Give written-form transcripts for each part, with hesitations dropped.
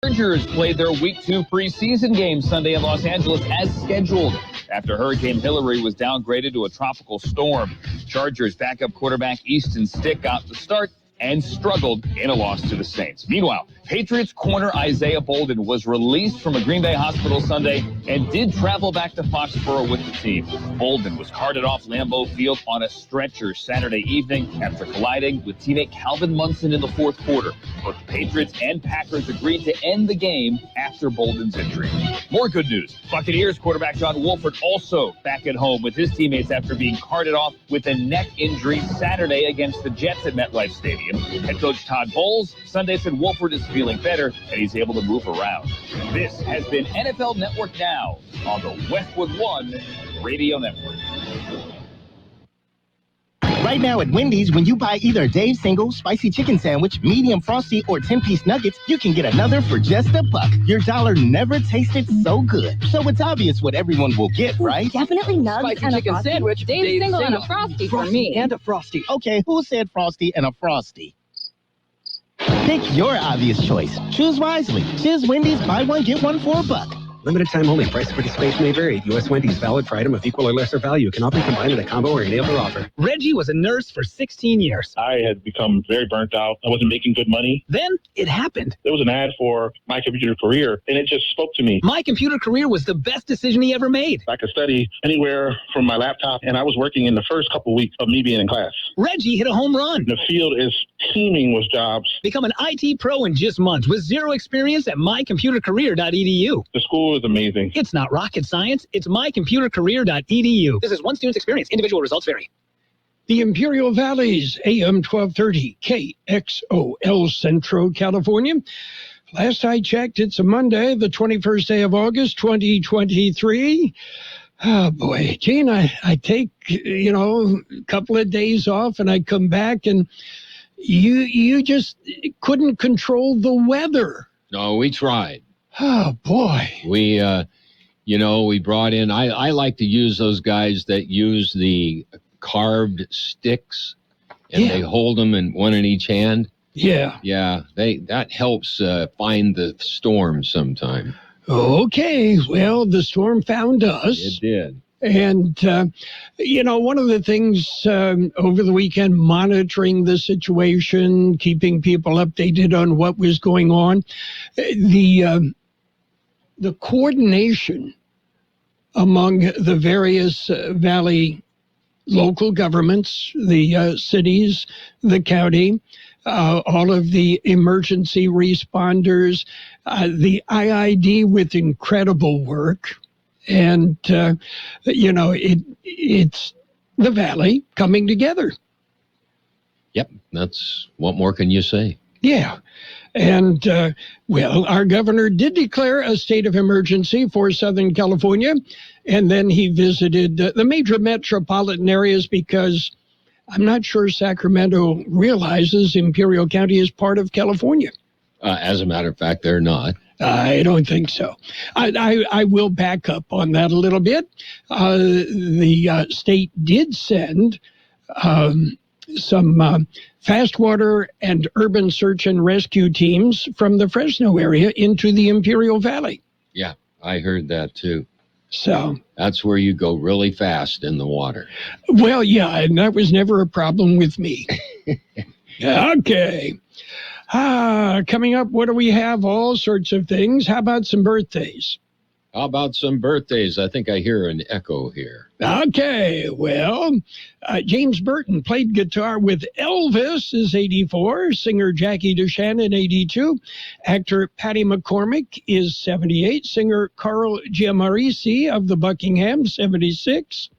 Chargers played their Week 2 preseason game Sunday in Los Angeles as scheduled after Hurricane Hillary was downgraded to a tropical storm. Chargers backup quarterback Easton Stick got the start and struggled in a loss to the Saints. Meanwhile, Patriots corner Isaiah Bolden was released from a Green Bay hospital Sunday and did travel back to Foxborough with the team. Bolden was carted off Lambeau Field on a stretcher Saturday evening after colliding with teammate Calvin Munson in the fourth quarter. Both the Patriots and Packers agreed to end the game after Bolden's injury. More good news. Buccaneers quarterback John Wolford also back at home with his teammates after being carted off with a neck injury Saturday against the Jets at MetLife Stadium. Head coach Todd Bowles Sunday said Wolford is feeling better and he's able to move around. This has been NFL Network Now on the Westwood One Radio Network. Right now at Wendy's, when you buy either Dave's Single, Spicy Chicken Sandwich, Medium Frosty, or 10-piece nuggets, you can get another for just $1. Your dollar never tasted so good. So it's obvious what everyone will get, right? Definitely nugs Spicy and chicken a Frosty. sandwich, Dave's Single and a Frosty for me. And a Frosty. Okay, who said Frosty and a Frosty? Pick your obvious choice. Choose wisely. Choose Wendy's, buy one, get one for $1. Limited time only. Price of participation may vary. U.S. Wendy's valid for item of equal or lesser value. Cannot be combined in a combo or any other offer. Reggie was a nurse for 16 years. I had become very burnt out. I wasn't making good money. Then it happened. There was an ad for My Computer Career, and it just spoke to me. My Computer Career was the best decision he ever made. I could study anywhere from my laptop, and I was working in the first couple weeks of me being in class. Reggie hit a home run. The field is teeming with jobs. Become an IT pro in just months with zero experience at mycomputercareer.edu. The school is amazing. It's not rocket science. It's mycomputercareer.edu. This is one student's experience. Individual results vary. The Imperial Valley's AM 1230 KXOL Centro, California. Last I checked, it's a Monday, the 21st day of August, 2023. Oh, boy. Gene, I take, a couple of days off and I come back and you just couldn't control the weather. No, we tried. Oh, boy. We brought in, I like to use those guys that use the carved sticks and they hold them in one in each hand. Yeah. Yeah, that helps find the storm sometime. Okay, well, the storm found us. It did. And, one of the things over the weekend, monitoring the situation, keeping people updated on what was going on, the coordination among the various valley local governments, the cities, the county, all of the emergency responders, the IID with incredible work. And, it's the valley coming together. Yep, what more can you say? Yeah. And, our governor did declare a state of emergency for Southern California. And then he visited the major metropolitan areas because I'm not sure Sacramento realizes Imperial County is part of California. As a matter of fact, they're not. I don't think so. I will back up on that a little bit. The state did send some fast water and urban search and rescue teams from the Fresno area into the Imperial Valley. Yeah, I heard that too. So that's where you go really fast in the water. Well, yeah, and that was never a problem with me. Okay. Coming up, what do we have? All sorts of things. How about some birthdays? How about some birthdays? I think I hear an echo here. Okay, well, James Burton played guitar with Elvis, is 84. Singer Jackie DeShannon, 82. Actor Patty McCormick is 78. Singer Carl Giammarese of the Buckingham, 76.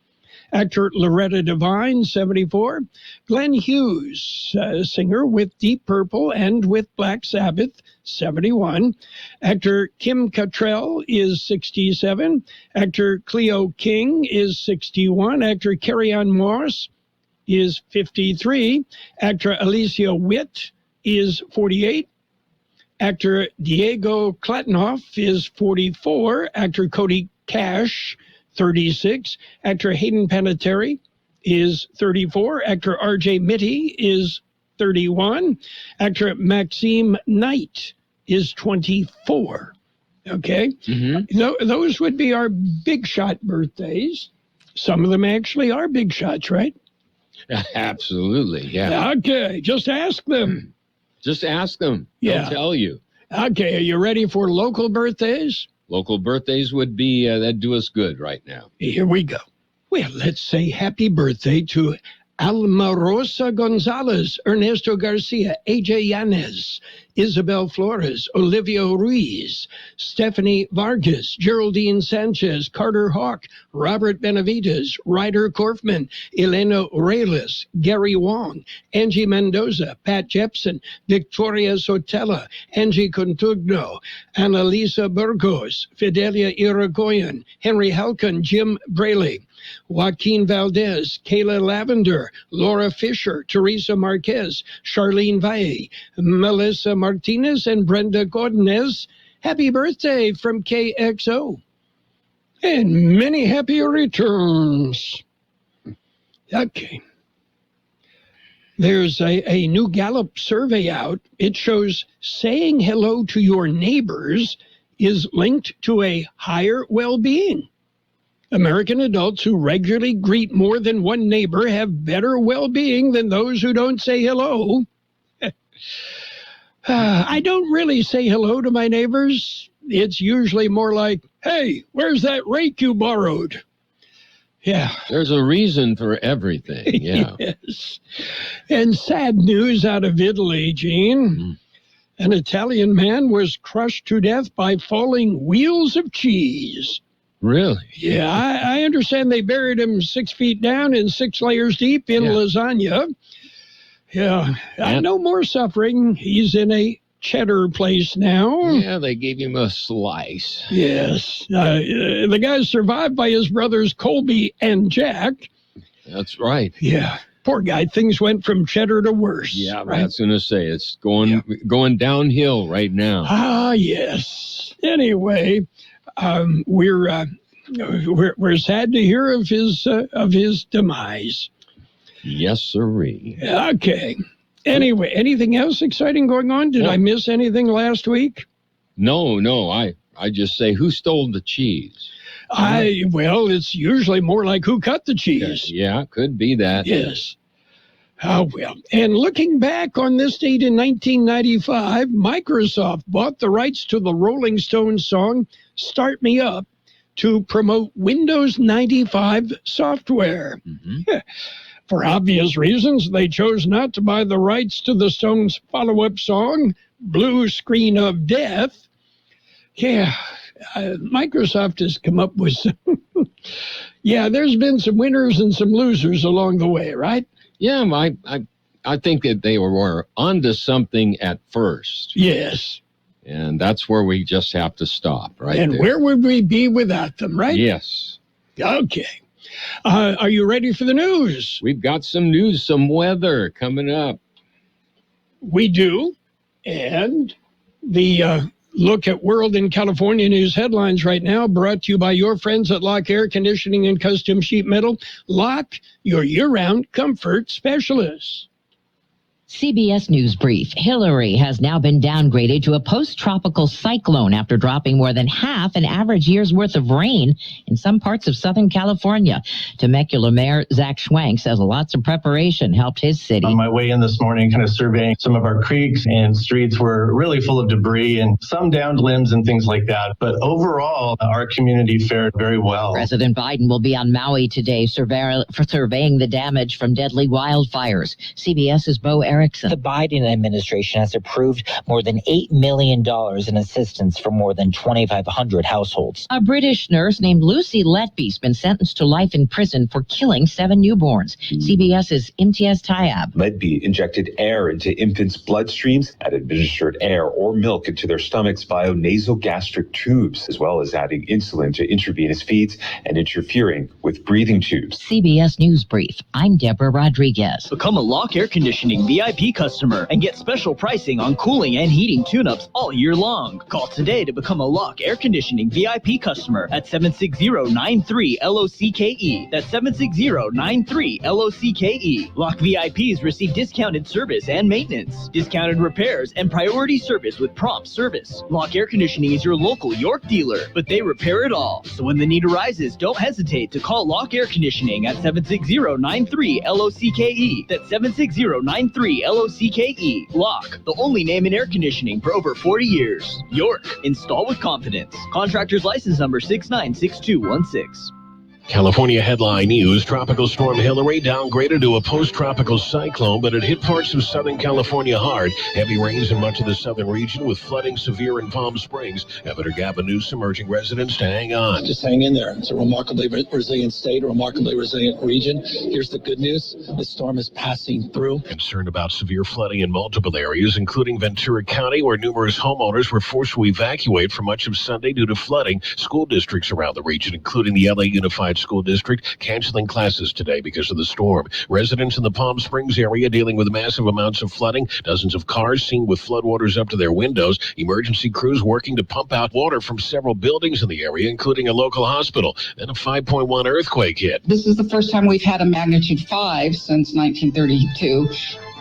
Actor Loretta Devine, 74. Glenn Hughes, singer with Deep Purple and with Black Sabbath, 71. Actor Kim Cattrall is 67. Actor Cleo King is 61. Actor Carrie-Anne Moss is 53. Actor Alicia Witt is 48. Actor Diego Klatnoff is 44. Actor Cody Cash, 36. Actor Hayden Panettiere is 34. Actor R.J. Mitty is 31. Actor Maxime Knight is 24. Okay? Mm-hmm. Those would be our big shot birthdays. Some of them actually are big shots, right? Absolutely, yeah. Okay, just ask them. Just ask them. Yeah. They'll tell you. Okay, are you ready for local birthdays? Local birthdays would be, that'd do us good right now. Here we go. Well, let's say happy birthday to Alma Rosa Gonzalez, Ernesto Garcia, AJ Yanez, Isabel Flores, Olivia Ruiz, Stephanie Vargas, Geraldine Sanchez, Carter Hawk, Robert Benavides, Ryder Korfman, Elena Reyes, Gary Wong, Angie Mendoza, Pat Jepson, Victoria Sotella, Angie Contugno, Annalisa Burgos, Fidelia Irigoyen, Henry Halcon, Jim Braley, Joaquin Valdez, Kayla Lavender, Laura Fisher, Teresa Marquez, Charlene Valle, Melissa Martinez, and Brenda Godinez. Happy birthday from KXO. And many happy returns. Okay. There's a new Gallup survey out. It shows saying hello to your neighbors is linked to a higher well-being. American adults who regularly greet more than one neighbor have better well-being than those who don't say hello. I don't really say hello to my neighbors. It's usually more like, hey, where's that rake you borrowed? Yeah. There's a reason for everything, yeah. Yes. And sad news out of Italy, Gene. An Italian man was crushed to death by falling wheels of cheese. Really? Yeah, I understand they buried him 6 feet down and 6 layers deep in lasagna. Yeah, no more suffering. He's in a cheddar place now. Yeah, they gave him a slice. Yes. The guy survived by his brothers Colby and Jack. That's right. Yeah. Poor guy. Things went from cheddar to worse. Yeah, right? I was going to say, it's going downhill right now. Ah, yes. Anyway, we're sad to hear of his demise. Yes, sirree. Okay. Anyway, anything else exciting going on? Did I miss anything last week? No. I just say, who stole the cheese? Well, it's usually more like who cut the cheese. Yeah, could be that. Yes. Oh, well. And looking back on this date in 1995, Microsoft bought the rights to the Rolling Stones song Start Me Up to promote Windows 95 software. Mm-hmm. For obvious reasons, they chose not to buy the rights to the Stones' follow-up song, Blue Screen of Death. Yeah, Microsoft has come up with some... Yeah, there's been some winners and some losers along the way, right? Yeah, I think that they were onto something at first. Yes. And that's where we just have to stop, right? And where would we be without them, right? Yes. Okay. Are you ready for the news? We've got some news, some weather coming up. We do. And the look at World in California News headlines right now brought to you by your friends at Lock Air Conditioning and Custom Sheet Metal. Lock, your year-round comfort specialist. CBS News Brief. Hillary has now been downgraded to a post-tropical cyclone after dropping more than half an average year's worth of rain in some parts of Southern California. Temecula Mayor Zach Schwank says lots of preparation helped his city. On my way in this morning, kind of surveying some of our creeks and streets were really full of debris and some downed limbs and things like that. But overall, our community fared very well. President Biden will be on Maui today surveying the damage from deadly wildfires. CBS's Bo Erickson. The Biden administration has approved more than $8 million in assistance for more than 2,500 households. A British nurse named Lucy Letby's been sentenced to life in prison for killing 7 newborns. CBS's Imtiaz Tayab. Letby injected air into infants' bloodstreams and administered air or milk into their stomachs via nasogastric tubes, as well as adding insulin to intravenous feeds and interfering with breathing tubes. CBS News Brief. I'm Deborah Rodriguez. Become a Lock Air Conditioning VIP VIP customer and get special pricing on cooling and heating tune-ups all year long. Call today to become a Lock Air Conditioning VIP customer at 760-93-LOCKE. That's 760-93-LOCKE. Lock VIPs receive discounted service and maintenance, discounted repairs, and priority service with prompt service. Lock Air Conditioning is your local York dealer, but they repair it all. So when the need arises, don't hesitate to call Lock Air Conditioning at 760-93-LOCKE. That's 760-93-LOCKE. Lock, the only name in air conditioning for over 40 years. York, install with confidence. Contractor's license number 696216. California headline news. Tropical storm Hillary downgraded to a post-tropical cyclone, but it hit parts of Southern California hard. Heavy rains in much of the southern region with flooding severe in Palm Springs. Governor Gavin Newsom urging residents to hang on. Just hang in there. It's a remarkably resilient state, a remarkably resilient region. Here's the good news. The storm is passing through. Concerned about severe flooding in multiple areas, including Ventura County, where numerous homeowners were forced to evacuate for much of Sunday due to flooding. School districts around the region, including the LA Unified School District, canceling classes today because of the storm. Residents in the Palm Springs area dealing with massive amounts of flooding. Dozens of cars seen with floodwaters up to their windows. Emergency crews working to pump out water from several buildings in the area, including a local hospital. Then a 5.1 earthquake hit. This is the first time we've had a magnitude 5 since 1932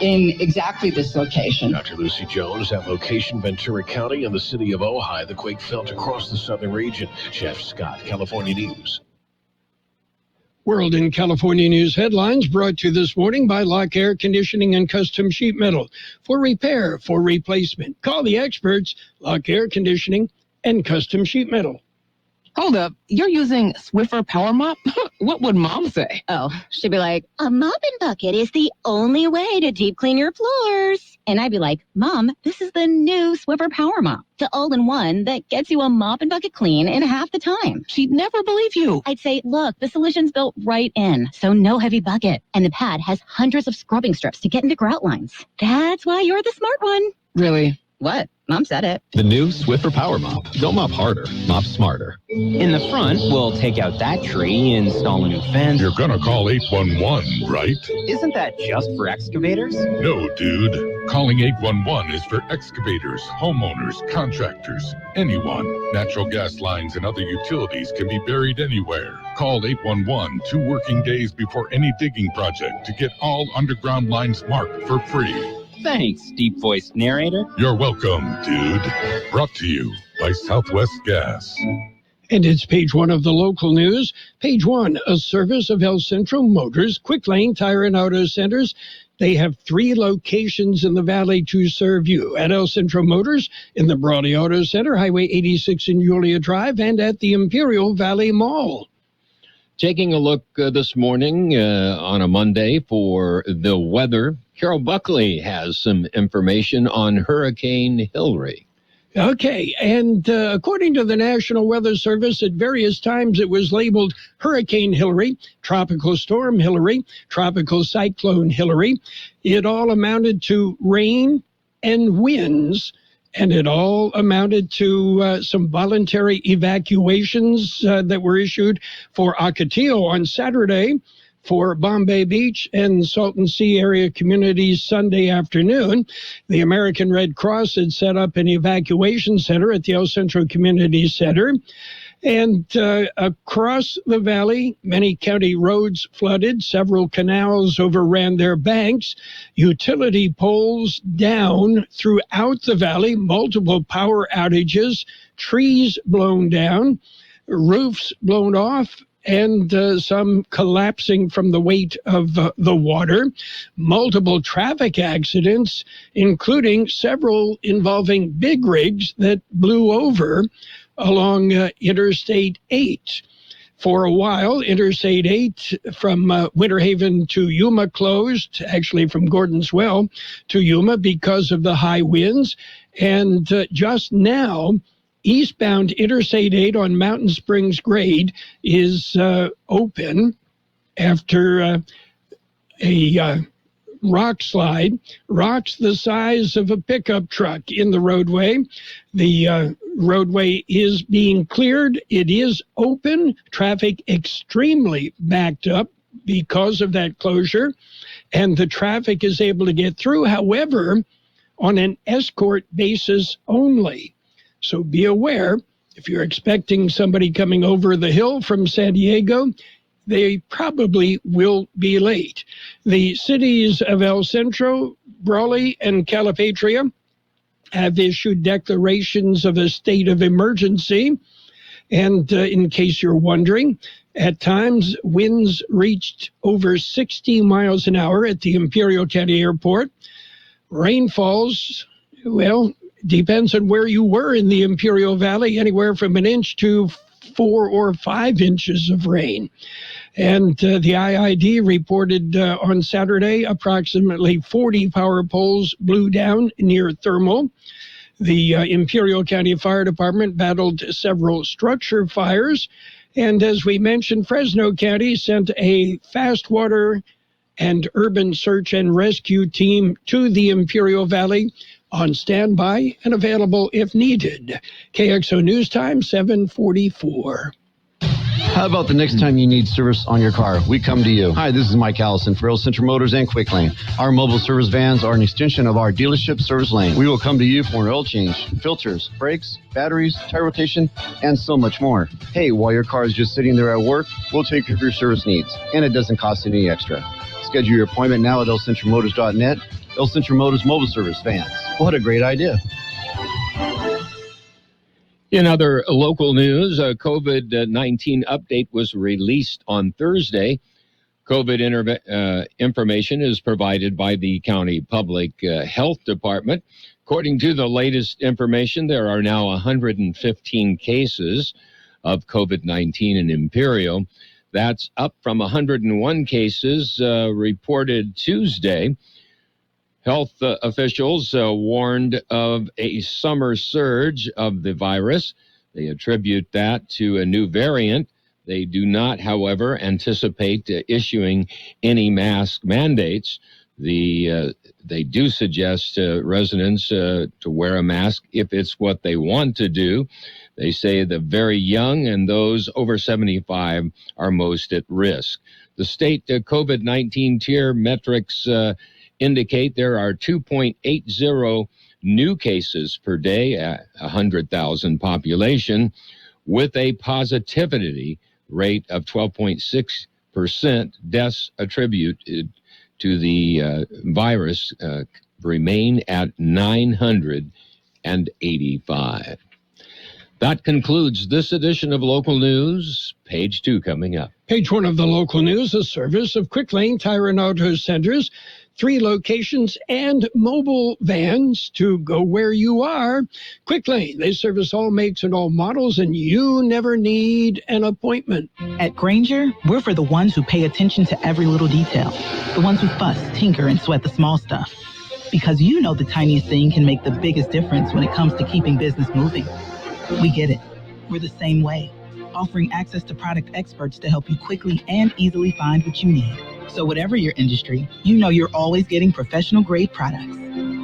in exactly this location. Dr. Lucy Jones at location Ventura County and the city of Ojai. The quake felt across the southern region. Jeff Scott, California News. World in California News headlines brought to you this morning by Lock Air Conditioning and Custom Sheet Metal. For repair, for replacement, call the experts, Lock Air Conditioning and Custom Sheet Metal. Hold up, you're using Swiffer Power Mop? What would Mom say? Oh, she'd be like, a mopping bucket is the only way to deep clean your floors. And I'd be like, Mom, this is the new Swiffer Power Mop, the all-in-one that gets you a mop and bucket clean in half the time. She'd never believe you. I'd say, look, the solution's built right in, so no heavy bucket. And the pad has hundreds of scrubbing strips to get into grout lines. That's why you're the smart one. Really? What? Mom said it. The new Swiffer Power Mop. Don't mop harder, mop smarter. In the front, we'll take out that tree, install a new fence. You're gonna call 811, right? Isn't that just for excavators? No, dude. Calling 811 is for excavators, homeowners, contractors, anyone. Natural gas lines and other utilities can be buried anywhere. Call 811 2 working days before any digging project to get all underground lines marked for free. Thanks, deep-voiced narrator. You're welcome, dude. Brought to you by Southwest Gas. And it's page 1 of the local news. Page 1, a service of El Centro Motors, Quick Lane Tire and Auto Centers. They have 3 locations in the valley to serve you. At El Centro Motors, in the Brawley Auto Center, Highway 86 in Julia Drive, and at the Imperial Valley Mall. Taking a look this morning on a Monday for the weather, Carroll Buckley has some information on Hurricane Hillary. Okay, and according to the National Weather Service, at various times it was labeled Hurricane Hillary, Tropical Storm Hillary, Tropical Cyclone Hillary. It all amounted to rain and winds, and it all amounted to some voluntary evacuations that were issued for Ocotillo on Saturday, for Bombay Beach and Salton Sea area communities Sunday afternoon. The American Red Cross had set up an evacuation center at the El Centro Community Center. And across the valley, many county roads flooded. Several canals overran their banks. Utility poles down throughout the valley. Multiple power outages. Trees blown down. Roofs blown off. And some collapsing from the weight of the water. Multiple traffic accidents, including several involving big rigs that blew over along Interstate 8. For a while, Interstate 8 from Winter Haven to Yuma closed, actually from Gordon's Well to Yuma because of the high winds. And just now, eastbound Interstate 8 on Mountain Springs grade is open after a rock slide. Rocks the size of a pickup truck in the roadway. The roadway is being cleared. It is open. Traffic extremely backed up because of that closure, and the traffic is able to get through. However, on an escort basis only. So be aware, if you're expecting somebody coming over the hill from San Diego, they probably will be late. The cities of El Centro, Brawley, and Calipatria have issued declarations of a state of emergency. And in case you're wondering, at times winds reached over 60 miles an hour at the Imperial County Airport. Rainfalls, well, depends on where you were in the Imperial Valley, anywhere from an inch to 4 or 5 inches of rain. And the IID reported on Saturday approximately 40 power poles blew down near Thermal. The Imperial County Fire Department battled several structure fires. And as we mentioned, Fresno County sent a fast water and urban search and rescue team to the Imperial Valley on standby and available if needed. KXO News Time, 7:44. How about the next time you need service on your car? We come to you. Hi, this is Mike Allison for Real Central Motors and Quick Lane. Our mobile service vans are an extension of our dealership service lane. We will come to you for an oil change, filters, brakes, batteries, tire rotation, and so much more. Hey, while your car is just sitting there at work, we'll take care of your service needs, and it doesn't cost any extra. Schedule your appointment now at elcentralmotors.net. El Centro Motors Mobile Service Vans. What a great idea. In other local news, a COVID-19 update was released on Thursday. COVID information is provided by the County Public Health Department. According to the latest information, there are now 115 cases of COVID-19 in Imperial. That's up from 101 cases reported Tuesday. Health officials warned of a summer surge of the virus. They attribute that to a new variant. They do not, however, anticipate issuing any mask mandates. They do suggest residents to wear a mask if it's what they want to do. They say the very young and those over 75 are most at risk. The state COVID-19 tier metrics indicate there are 2.80 new cases per day at 100,000 population, with a positivity rate of 12.6%. Deaths attributed to the virus remain at 985. That concludes this edition of Local News. Page 2 coming up. Page 1 of the local news, a service of Quick Lane Tire and Auto Centers. 3 locations and mobile vans to go where you are. Quick Lane, they service all makes and all models, and you never need an appointment. At Grainger, we're for the ones who pay attention to every little detail. The ones who fuss, tinker, and sweat the small stuff. Because you know the tiniest thing can make the biggest difference when it comes to keeping business moving. We get it. We're the same way, offering access to product experts to help you quickly and easily find what you need. So whatever your industry, you know you're always getting professional-grade products.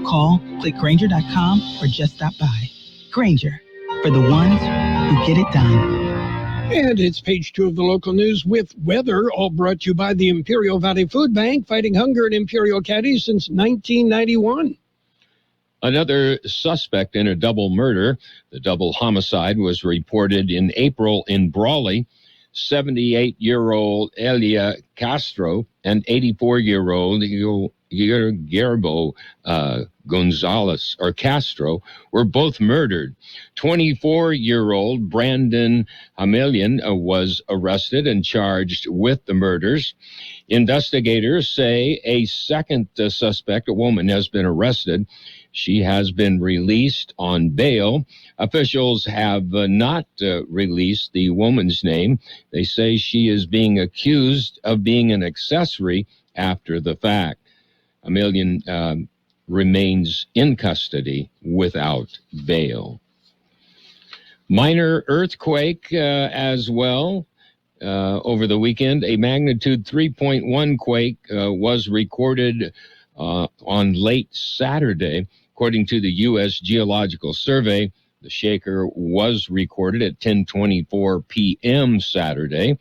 Call, click Grainger.com, or just stop by. Grainger, for the ones who get it done. And it's page 2 of the local news with weather, all brought to you by the Imperial Valley Food Bank, fighting hunger in Imperial County since 1991. Another suspect in a double murder. The double homicide was reported in April in Brawley. 78-year-old Elia Castro and 84-year-old Guillermo Gonzalez or Castro were both murdered. 24-year-old Brandon Hamelian was arrested and charged with the murders. Investigators say a second suspect, a woman, has been arrested. She has been released on bail. Officials have not released the woman's name. They say she is being accused of being an accessory after the fact. Hamelian remains in custody without bail. Minor earthquake as well. Over the weekend, a magnitude 3.1 quake was recorded on late Saturday. According to the U.S. Geological Survey, the shaker was recorded at 10:24 p.m. Saturday.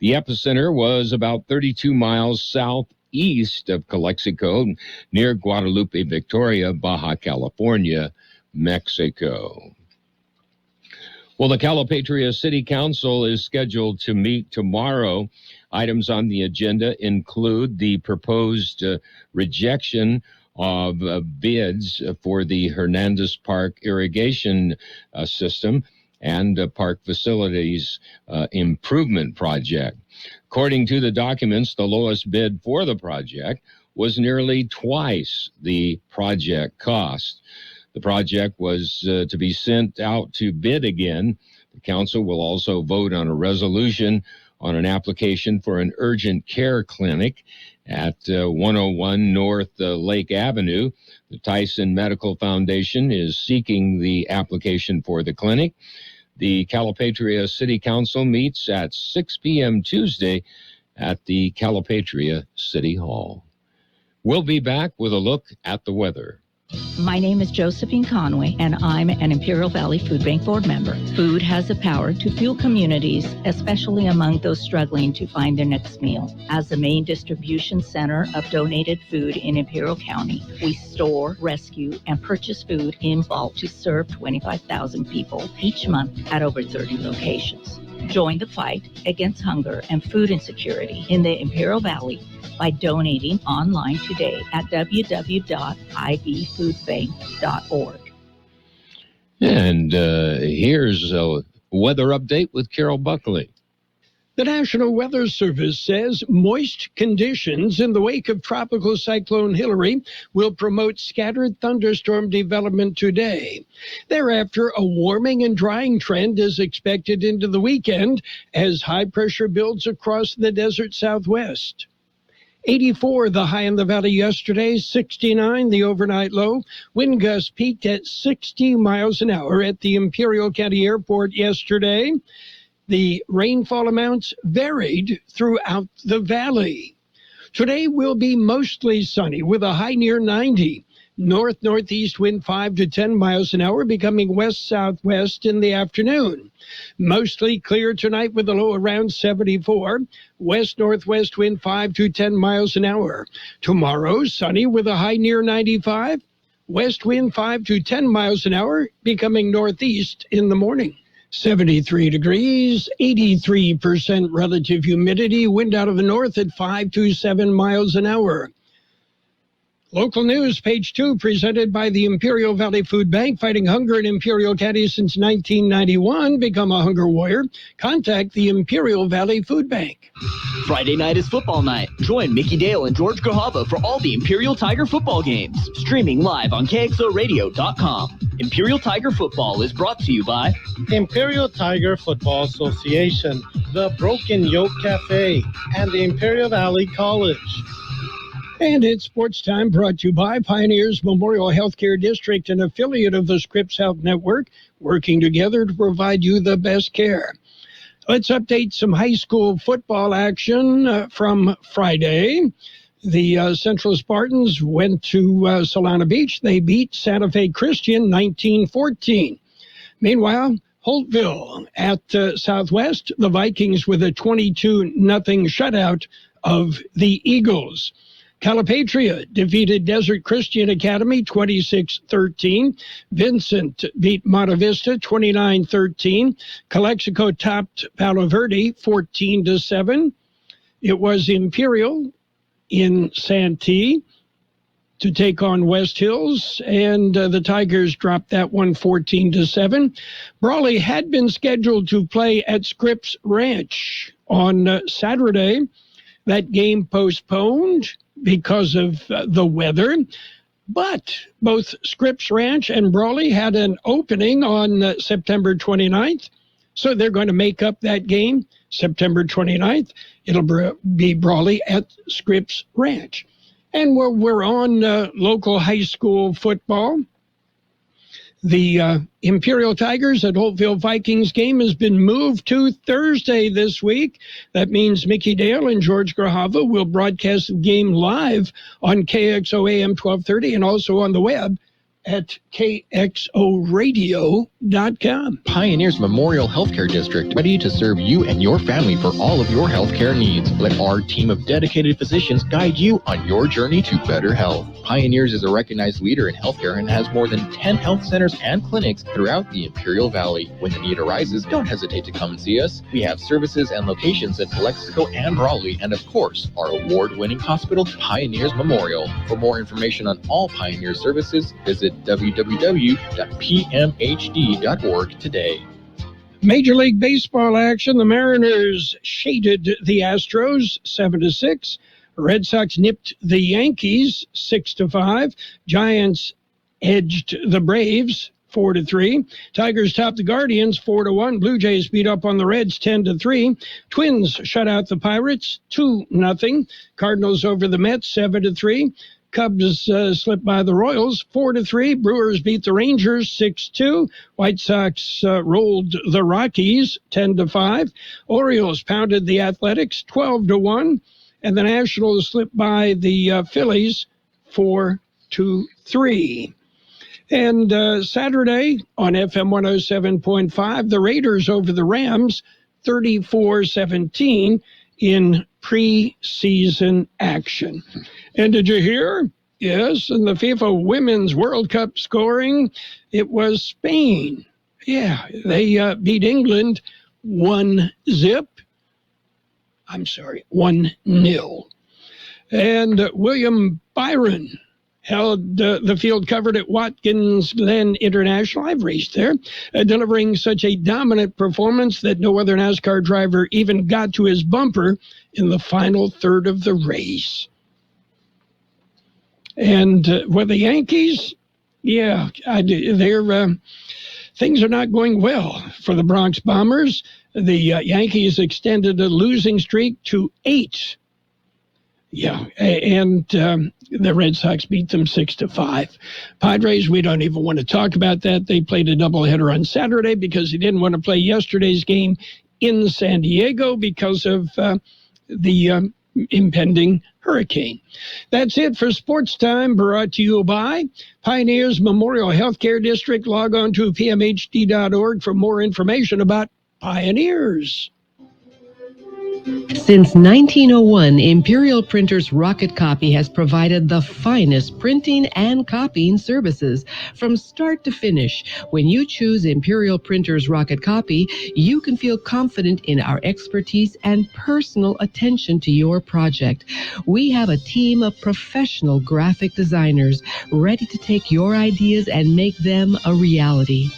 The epicenter was about 32 miles southeast of Kxo, near Guadalupe, Victoria, Baja California, Mexico. Well, the Calipatria City Council is scheduled to meet tomorrow. Items on the agenda include the proposed rejection of bids for the Hernandez Park irrigation system and park facilities improvement project. According to the documents, the lowest bid for the project was nearly twice the project cost. The project was to be sent out to bid again. The council will also vote on a resolution on an application for an urgent care clinic at 101 North Lake Avenue. The Tyson Medical Foundation is seeking the application for the clinic. The Calipatria City Council meets at 6 p.m. Tuesday at the Calipatria City Hall. We'll be back with a look at the weather. My name is Josephine Conway, and I'm an Imperial Valley Food Bank board member. Food has the power to fuel communities, especially among those struggling to find their next meal. As the main distribution center of donated food in Imperial County, we store, rescue, and purchase food in bulk to serve 25,000 people each month at over 30 locations. Join the fight against hunger and food insecurity in the Imperial Valley by donating online today at www.ivfoodbank.org. And here's a weather update with Carol Buckley. The National Weather Service says moist conditions in the wake of Tropical Cyclone Hillary will promote scattered thunderstorm development today. Thereafter, a warming and drying trend is expected into the weekend as high pressure builds across the desert Southwest. 84 the high in the valley yesterday, 69 the overnight low. Wind gusts peaked at 60 miles an hour at the Imperial County Airport yesterday. The rainfall amounts varied throughout the valley. Today will be mostly sunny with a high near 90. North-northeast wind 5 to 10 miles an hour, becoming west-southwest in the afternoon. Mostly clear tonight with a low around 74. West-northwest wind 5 to 10 miles an hour. Tomorrow, sunny with a high near 95. West wind 5 to 10 miles an hour, becoming northeast in the morning. 73 degrees, 83% relative humidity, wind out of the north at 5 to 7 miles an hour. Local news, page 2, presented by the Imperial Valley Food Bank, fighting hunger in Imperial County since 1991. Become a hunger warrior. Contact the Imperial Valley Food Bank. Friday night is football night. Join Mickey Dale and George Grahava for all the Imperial Tiger football games. Streaming live on KXORadio.com. Imperial Tiger Football is brought to you by Imperial Tiger Football Association, the Broken Yoke Cafe, and the Imperial Valley College. And it's sports time, brought to you by Pioneers Memorial Healthcare District, an affiliate of the Scripps Health Network, working together to provide you the best care. Let's update some high school football action from Friday. The Central Spartans went to Solana Beach. They beat Santa Fe Christian 19-14. Meanwhile, Holtville at Southwest, the Vikings with a 22-0 shutout of the Eagles. Calipatria defeated Desert Christian Academy 26-13. Vincent beat Monte Vista 29-13. Calexico topped Palo Verde 14-7. It was Imperial in Santee to take on West Hills, and the Tigers dropped that one 14-7. Brawley had been scheduled to play at Scripps Ranch on Saturday. That game postponed because of the weather, but both Scripps Ranch and Brawley had an opening on September 29th, so they're going to make up that game September 29th. It'll be Brawley at Scripps Ranch. And we're on local high school football. The Imperial Tigers at Holtville Vikings game has been moved to Thursday this week. That means Mickey Dale and George Grahava will broadcast the game live on KXO AM 1230 and also on the web at kxoradio.com. Pioneers Memorial Healthcare District, ready to serve you and your family for all of your healthcare needs. Let our team of dedicated physicians guide you on your journey to better health. Pioneers is a recognized leader in healthcare and has more than 10 health centers and clinics throughout the Imperial Valley. When the need arises, don't hesitate to come and see us. We have services and locations in Calexico and Raleigh, and of course, our award-winning hospital, Pioneers Memorial. For more information on all Pioneer services, visit www.pmhd.org today. Major League Baseball action. The Mariners shaded the Astros 7-6. Red Sox nipped the Yankees 6-5. Giants edged the Braves 4-3. Tigers topped the Guardians 4-1. Blue Jays beat up on the Reds 10-3. Twins shut out the Pirates 2-0. Cardinals over the Mets 7-3. Cubs slipped by the Royals 4-3. Brewers beat the Rangers 6-2. White Sox rolled the Rockies 10-5. Orioles pounded the Athletics 12-1. And the Nationals slipped by the Phillies 4-3. And Saturday on FM 107.5, the Raiders over the Rams 34-17 in preseason action. And did you hear? Yes, in the FIFA Women's World Cup scoring, it was Spain. Yeah, they beat England 1-0. And William Byron held the field covered at Watkins Glen International. I've raced there, delivering such a dominant performance that no other NASCAR driver even got to his bumper in the final third of the race. And with the Yankees, yeah, things are not going well for the Bronx Bombers. The Yankees extended a losing streak to 8. Yeah, and the Red Sox beat them 6-5. Padres, we don't even want to talk about that. They played a doubleheader on Saturday because they didn't want to play yesterday's game in San Diego because of the impending hurricane. That's it for Sports Time, brought to you by Pioneers Memorial Healthcare District. Log on to pmhd.org for more information about Pioneers. Since 1901, Imperial Printers Rocket Copy has provided the finest printing and copying services from start to finish. When you choose Imperial Printers Rocket Copy, you can feel confident in our expertise and personal attention to your project. We have a team of professional graphic designers ready to take your ideas and make them a reality.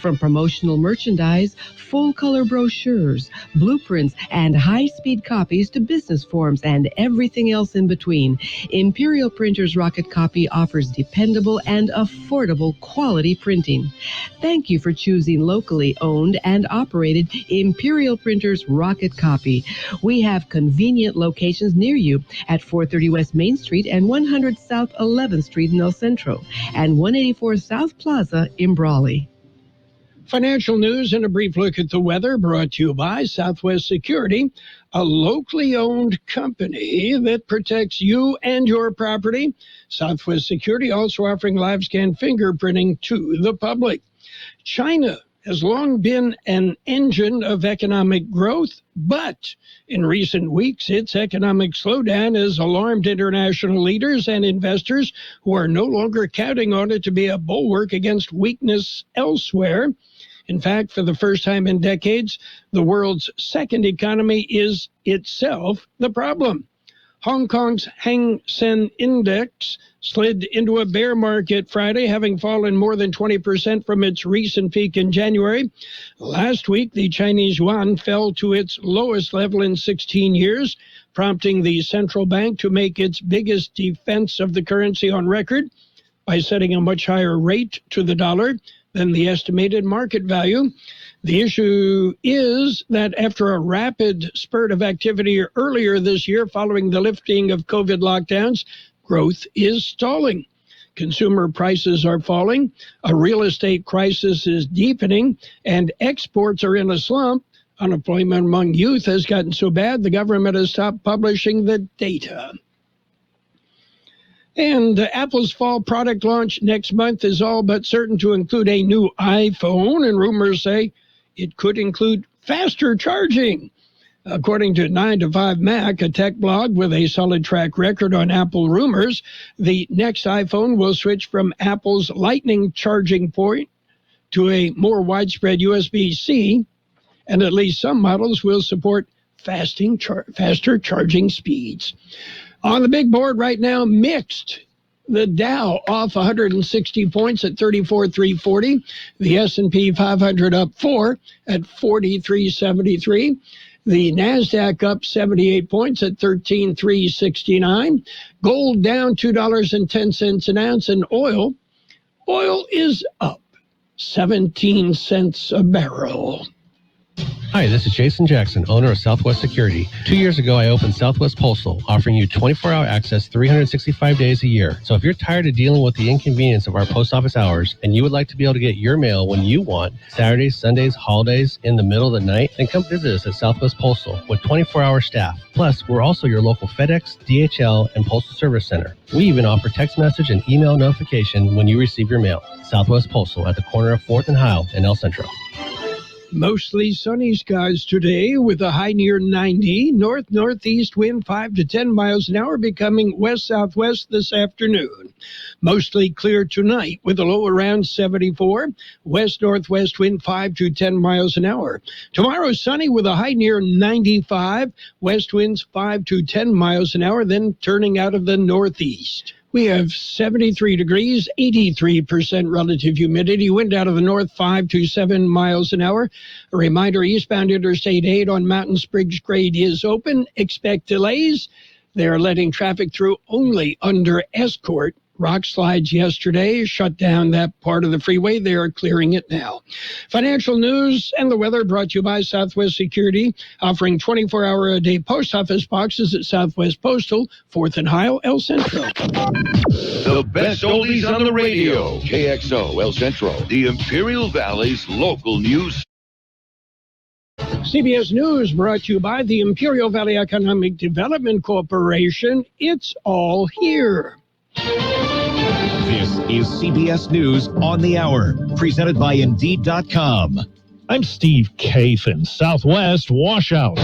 From promotional merchandise, full-color brochures, blueprints, and high-speed copies to business forms and everything else in between, Imperial Printers Rocket Copy offers dependable and affordable quality printing. Thank you for choosing locally owned and operated Imperial Printers Rocket Copy. We have convenient locations near you at 430 West Main Street and 100 South 11th Street in El Centro and 184 South Plaza in Brawley. Financial news and a brief look at the weather brought to you by Southwest Security, a locally owned company that protects you and your property. Southwest Security also offering live scan fingerprinting to the public. China has long been an engine of economic growth, but in recent weeks, its economic slowdown has alarmed international leaders and investors who are no longer counting on it to be a bulwark against weakness elsewhere. In fact, for the first time in decades, the world's second economy is itself the problem. Hong Kong's Hang Seng Index slid into a bear market Friday, having fallen more than 20% from its recent peak in January. Last week, the Chinese yuan fell to its lowest level in 16 years, prompting the central bank to make its biggest defense of the currency on record by setting a much higher rate to the dollar than the estimated market value. The issue is that after a rapid spurt of activity earlier this year following the lifting of COVID lockdowns, growth is stalling. Consumer prices are falling, a real estate crisis is deepening, and exports are in a slump. Unemployment among youth has gotten so bad the government has stopped publishing the data. And Apple's fall product launch next month is all but certain to include a new iPhone, and rumors say it could include faster charging. According to 9 to 5 Mac, a tech blog with a solid track record on Apple rumors, the next iPhone will switch from Apple's Lightning charging port to a more widespread USB-C, and at least some models will support faster charging speeds. On the big board right now, mixed. The Dow off 160 points at 34,340. The S&P 500 up 4 at 4373. The NASDAQ up 78 points at 13,369. Gold down $2.10 an ounce, and oil is up 17 cents a barrel. Hi, this is Jason Jackson, owner of Southwest Security. 2 years ago, I opened Southwest Postal, offering you 24-hour access 365 days a year. So if you're tired of dealing with the inconvenience of our post office hours and you would like to be able to get your mail when you want, Saturdays, Sundays, holidays, in the middle of the night, then come visit us at Southwest Postal with 24-hour staff. Plus, we're also your local FedEx, DHL, and Postal Service Center. We even offer text message and email notification when you receive your mail. Southwest Postal at the corner of 4th and Heil in El Centro. Mostly sunny skies today with a high near 90. North-northeast wind 5 to 10 miles an hour, becoming west-southwest this afternoon. Mostly clear tonight with a low around 74. West-northwest wind 5 to 10 miles an hour. Tomorrow sunny with a high near 95. West winds 5 to 10 miles an hour, then turning out of the northeast. We have 73 degrees, 83% relative humidity, wind out of the north 5 to 7 miles an hour. A reminder, eastbound Interstate 8 on Mountain Springs grade is open. Expect delays. They are letting traffic through only under escort. Rock slides yesterday shut down that part of the freeway. They are clearing it now. Financial news and the weather brought to you by Southwest Security, offering 24-hour-a-day post office boxes at Southwest Postal, 4th and Heil, El Centro. The best oldies on the radio. KXO, El Centro, the Imperial Valley's local news. CBS News brought to you by the Imperial Valley Economic Development Corporation. It's all here. This is CBS News on the Hour, presented by Indeed.com. I'm Steve Kathan. Southwest washout.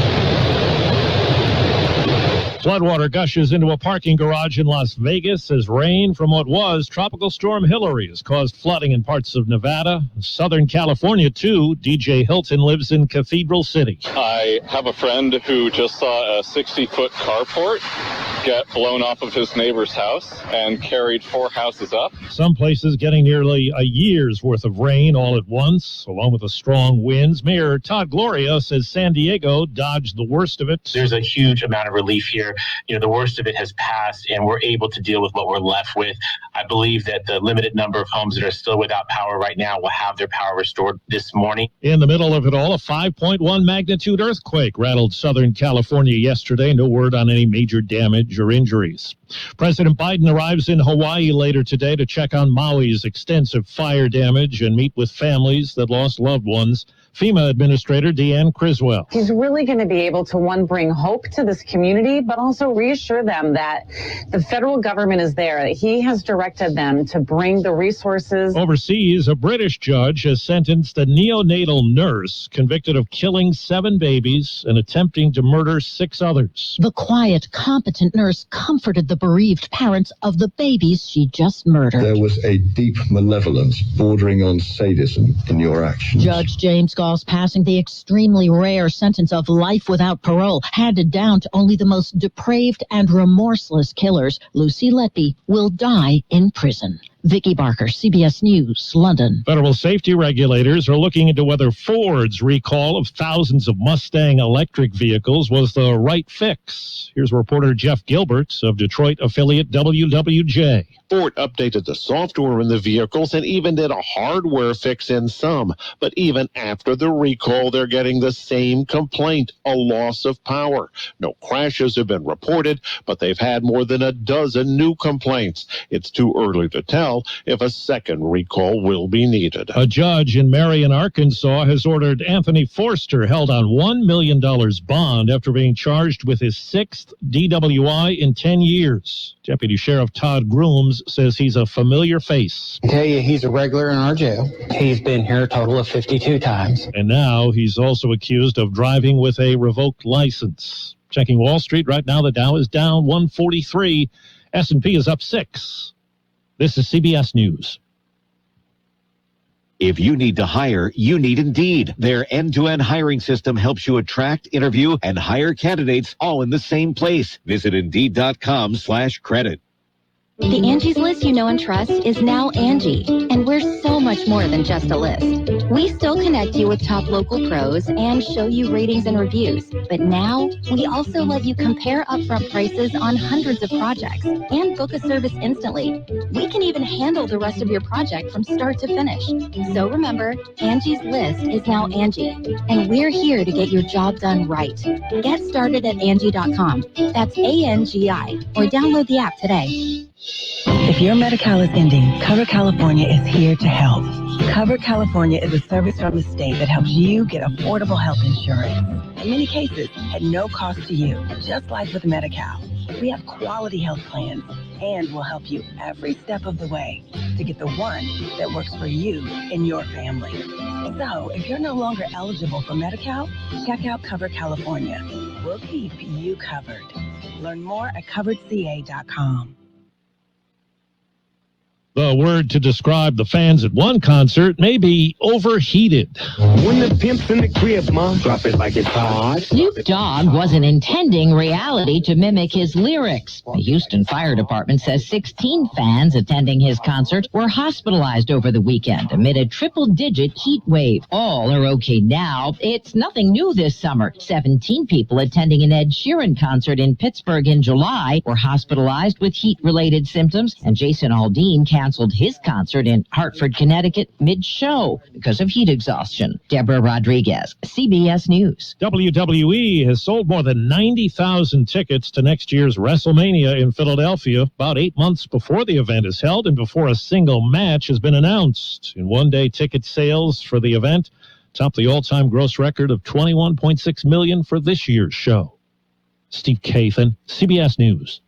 Floodwater gushes into a parking garage in Las Vegas as rain from what was Tropical Storm Hillary has caused flooding in parts of Nevada, Southern California, too. DJ Hilton lives in Cathedral City. I have a friend who just saw a 60-foot carport get blown off of his neighbor's house and carried 4 houses up. Some places getting nearly a year's worth of rain all at once, along with the strong winds. Mayor Todd Gloria says San Diego dodged the worst of it. There's a huge amount of relief here. The worst of it has passed, and we're able to deal with what we're left with. I believe that the limited number of homes that are still without power right now will have their power restored this morning. In the middle of it all, a 5.1 magnitude earthquake rattled Southern California yesterday. No word on any major damage or injuries. President Biden arrives in Hawaii later today to check on Maui's extensive fire damage and meet with families that lost loved ones. FEMA Administrator Deanne Criswell. He's really going to be able to, one, bring hope to this community, but also reassure them that the federal government is there, that he has directed them to bring the resources. Overseas, a British judge has sentenced a neonatal nurse convicted of killing 7 babies and attempting to murder 6 others. The quiet, competent nurse comforted the bereaved parents of the babies she just murdered. There was a deep malevolence bordering on sadism in your actions. Judge James Goss passing the extremely rare sentence of life without parole, handed down to only the most depraved and remorseless killers. Lucy Letby will die in prison. Vicki Barker, CBS News, London. Federal safety regulators are looking into whether Ford's recall of thousands of Mustang electric vehicles was the right fix. Here's reporter Jeff Gilbert of Detroit affiliate WWJ. Ford updated the software in the vehicles and even did a hardware fix in some. But even after the recall, they're getting the same complaint, a loss of power. No crashes have been reported, but they've had more than a dozen new complaints. It's too early to tell well if a second recall will be needed. A judge in Marion, Arkansas, has ordered Anthony Forster held on $1 million bond after being charged with his 6th DWI in 10 years. Deputy Sheriff Todd Grooms says he's a familiar face. I tell you, he's a regular in our jail. He's been here a total of 52 times. And now he's also accused of driving with a revoked license. Checking Wall Street right now, the Dow is down 143. S&P is up 6. This is CBS News. If you need to hire, you need Indeed. Their end-to-end hiring system helps you attract, interview, and hire candidates all in the same place. Visit Indeed.com/credit. The Angie's List you know and trust is now Angie, and we're so much more than just a list. We still connect you with top local pros and show you ratings and reviews, but now we also let you compare upfront prices on hundreds of projects and book a service instantly. We can even handle the rest of your project from start to finish. So remember, Angie's List is now Angie, and we're here to get your job done right. Get started at Angie.com. That's ANGI, or download the app today. If your Medi-Cal is ending, Cover California is here to help. Cover California is a service from the state that helps you get affordable health insurance. In many cases, at no cost to you, just like with Medi-Cal. We have quality health plans, and we'll help you every step of the way to get the one that works for you and your family. So, if you're no longer eligible for Medi-Cal, check out Cover California. We'll keep you covered. Learn more at coveredca.com. The word to describe the fans at one concert may be overheated. When the pimp's in the crib, Mom, drop it like it's hot. Snoop Dogg wasn't intending reality to mimic his lyrics. The Houston Fire Department says 16 fans attending his concert were hospitalized over the weekend amid a triple-digit heat wave. All are okay now. It's nothing new this summer. 17 people attending an Ed Sheeran concert in Pittsburgh in July were hospitalized with heat-related symptoms, and Jason Aldean canceled his concert in Hartford, Connecticut mid-show because of heat exhaustion. Deborah Rodriguez, CBS News. WWE has sold more than 90,000 tickets to next year's WrestleMania in Philadelphia, about 8 months before the event is held and before a single match has been announced. In one-day ticket sales for the event topped the all-time gross record of $21.6 million for this year's show. Steve Kathan, CBS News.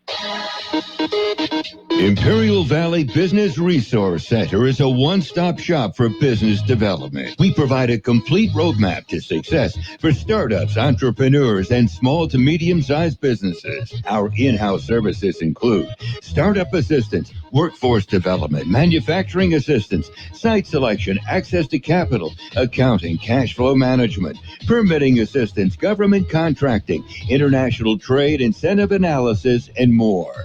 Imperial Valley Business Resource Center is a one-stop shop for business development. We provide a complete roadmap to success for startups, entrepreneurs, and small to medium-sized businesses. Our in-house services include startup assistance, workforce development, manufacturing assistance, site selection, access to capital, accounting, cash flow management, permitting assistance, government contracting, international trade, incentive analysis, and more.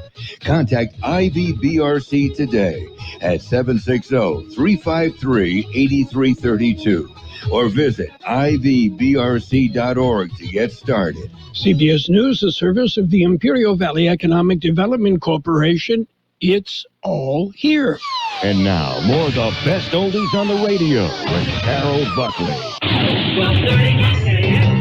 Contact IVBRC today at 760-353-8332 or visit ivbrc.org to get started. CBS News, a service of the Imperial Valley Economic Development Corporation. It's all here. And now, more of the best oldies on the radio with Carroll Buckley. 12:30.